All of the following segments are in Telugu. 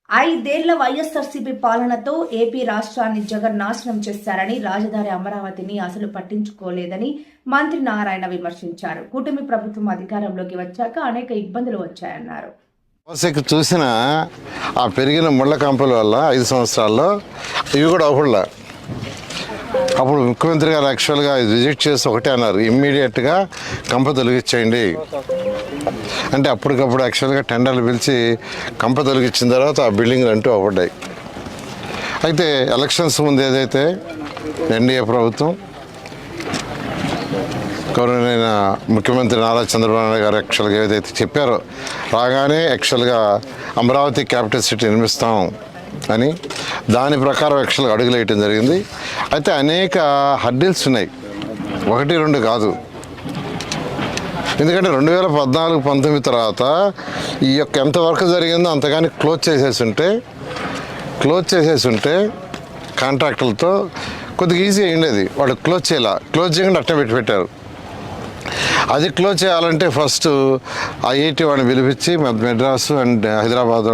ఐదేళ్ల వైఎస్ఆర్సీపీ పాలనతో ఏపీ రాష్ట్రాన్ని జగన్ నాశనం చేశారని, రాజధాని అమరావతిని అసలు పట్టించుకోలేదని మంత్రి నారాయణ విమర్శించారు. కూటమి ప్రభుత్వం అధికారంలోకి వచ్చాక అనేక ఇబ్బందులు వచ్చాయన్నారు. చూసిన ఆ పెరిగిన ముళ్ళ కంపల వల్ల 5 సంవత్సరాల్లో ఇవి కూడా అవ్వట్లా. అప్పుడు ముఖ్యమంత్రి గారు యాక్చువల్గా విజిట్ చేసి ఒకటే అన్నారు, ఇమ్మీడియట్గా కంప తొలగించేయండి అంటే అప్పటికప్పుడు యాక్చువల్గా టెండర్లు పిలిచి కంప తొలగించిన తర్వాత ఆ బిల్డింగ్లు అంటూ అవ్వడ్డాయి. అయితే ఎలక్షన్స్ ముందు ఏదైతే ఎన్డీఏ ప్రభుత్వం గౌరవనీయ ముఖ్యమంత్రి నారా చంద్రబాబు నాయుడు గారు యాక్చువల్గా ఏదైతే చెప్పారో, రాగానే యాక్చువల్గా అమరావతి క్యాపిటల్ సిటీ నిర్మిస్తాం అని దాని ప్రకారం యాక్చువల్గా అడుగులు వేయటం జరిగింది. అయితే అనేక హర్డిల్స్ ఉన్నాయి, 1, 2 కాదు. ఎందుకంటే 2014-19 తర్వాత ఈ యొక్క ఎంతవరకు జరిగిందో అంతగాని క్లోజ్ చేసేసి ఉంటే కాంట్రాక్టులతో కొద్దిగా ఈజీ అయ్యిండేది. వాళ్ళు క్లోజ్ చేయకుండా అట్టే పెట్టారు. అది క్లోజ్ చేయాలంటే ఫస్ట్ ఐఐటి వాళ్ళని పిలిపించి మెడ్రాసు అండ్ హైదరాబాద్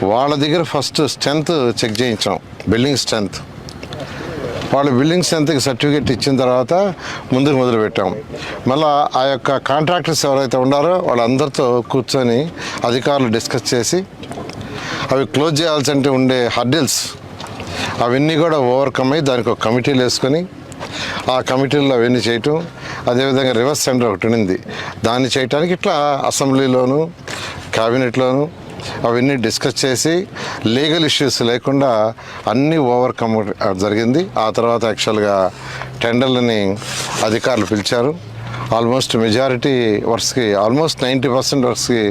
వాళ్ళ దగ్గర ఫస్ట్ స్ట్రెంత్ చెక్ చేయించాం, బిల్డింగ్ స్ట్రెంత్. వాళ్ళు బిల్డింగ్ స్ట్రెంత్కి సర్టిఫికేట్ ఇచ్చిన తర్వాత ముందుకు మొదలుపెట్టాం. మళ్ళీ ఆ యొక్క కాంట్రాక్టర్స్ ఎవరైతే ఉన్నారో వాళ్ళందరితో కూర్చొని అధికారులు డిస్కస్ చేసి అవి క్లోజ్ చేయాల్సి ఉండే హర్డిల్స్ అవన్నీ కూడా ఓవర్కమ్ అయ్యి దానికి ఒక కమిటీలు వేసుకొని ఆ కమిటీల్లో అవన్నీ చేయటం. అదేవిధంగా రివర్స్ టెండర్ ఒకటి ఉంది, దాన్ని చేయటానికి ఇట్లా అసెంబ్లీలోను క్యాబినెట్లోను అవన్నీ డిస్కస్ చేసి లీగల్ ఇష్యూస్ లేకుండా అన్నీ ఓవర్కమ్ జరిగింది. ఆ తర్వాత యాక్చువల్గా టెండర్లని అధికారులు పిలిచారు. ఆల్మోస్ట్ మెజారిటీ వర్క్స్కి ఆల్మోస్ట్ 90% వర్క్స్కి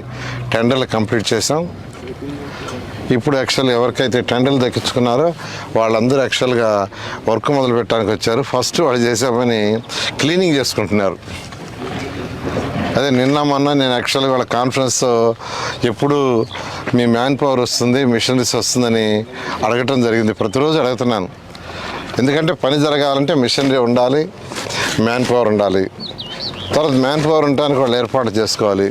టెండర్లు కంప్లీట్ చేసాం. ఇప్పుడు యాక్చువల్గా ఎవరికైతే టెండర్లు దక్కించుకున్నారో వాళ్ళందరూ యాక్చువల్గా వర్క్ మొదలు పెట్టడానికి వచ్చారు. ఫస్ట్ వాళ్ళు చేసామని క్లీనింగ్ చేసుకుంటున్నారు. అదే మొన్న నేను యాక్చువల్గా వాళ్ళ కాన్ఫరెన్స్తో ఎప్పుడు మీ మ్యాన్ పవర్ వస్తుంది, మిషనరీస్ వస్తుందని అడగటం జరిగింది. ప్రతిరోజు అడుగుతున్నాను. ఎందుకంటే పని జరగాలంటే మిషనరీ ఉండాలి, మ్యాన్ పవర్ ఉండాలి. తర్వాత మ్యాన్ పవర్ ఉండడానికి వాళ్ళు ఏర్పాటు చేసుకోవాలి.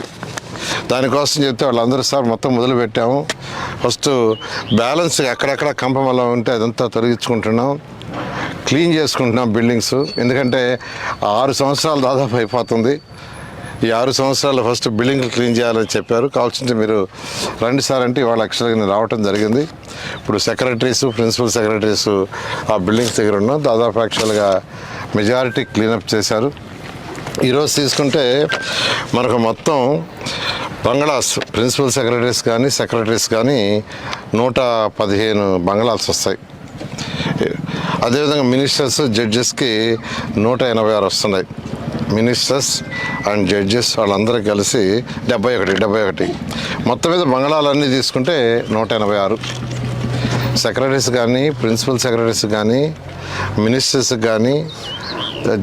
దానికోసం చెప్తే వాళ్ళందరూ సార్ మొత్తం మొదలు పెట్టాము, ఫస్ట్ బ్యాలెన్స్ ఎక్కడెక్కడ కంపమల్ల ఉంటే అదంతా తొలగించుకుంటున్నాం, క్లీన్ చేసుకుంటున్నాం బిల్డింగ్స్. ఎందుకంటే 6 సంవత్సరాలు దాదాపు అయిపోతుంది. ఈ 6 సంవత్సరాలు ఫస్ట్ బిల్డింగ్లు క్లీన్ చేయాలని చెప్పారు. కావాల్సింటే మీరు రండి సార్ అంటే ఇవాళ యాక్చువల్గా నేను రావటం జరిగింది. ఇప్పుడు సెక్రటరీస్, ప్రిన్సిపల్ సెక్రటరీస్ ఆ బిల్డింగ్స్ దగ్గర ఉన్నాం. దాదాపు యాక్చువల్గా మెజారిటీ క్లీనప్ చేశారు. ఈరోజు తీసుకుంటే మనకు మొత్తం బంగ్లాస్ ప్రిన్సిపల్ సెక్రటరీస్ కానీ 115 బంగ్లాస్ వస్తాయి. అదేవిధంగా మినిస్టర్స్, జడ్జెస్కి 186 వస్తున్నాయి. మినిస్టర్స్ అండ్ జడ్జెస్ వాళ్ళందరూ కలిసి 71. మొత్తం మీద బంగ్లాలన్నీ తీసుకుంటే 186. సెక్రటరీస్ కానీ, ప్రిన్సిపల్ సెక్రటరీస్ కానీ, మినిస్టర్స్ కానీ,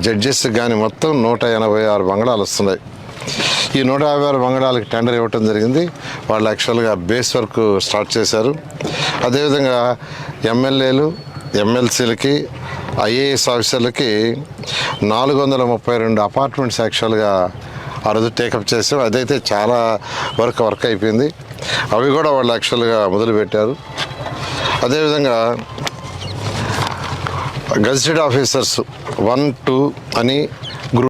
జడ్జెస్ కానీ మొత్తం 186 బంగ్లాలు వస్తున్నాయి. ఈ 156 బంగ్లాలకి టెండర్ ఇవ్వటం జరిగింది. వాళ్ళు యాక్చువల్గా బేస్ వర్క్ స్టార్ట్ చేశారు. అదేవిధంగా ఎమ్మెల్యేలు, ఎమ్మెల్సీలకి, ఐఏఎస్ ఆఫీసర్లకి 432 అపార్ట్మెంట్స్ యాక్చువల్గా ఆ రోజు టేకప్ చేసాం. అదైతే చాలా వర్క్ అయిపోయింది. అవి కూడా వాళ్ళు యాక్చువల్గా మొదలుపెట్టారు. అదేవిధంగా గజిటెడ్ ఆఫీసర్స్ 1, 2 అని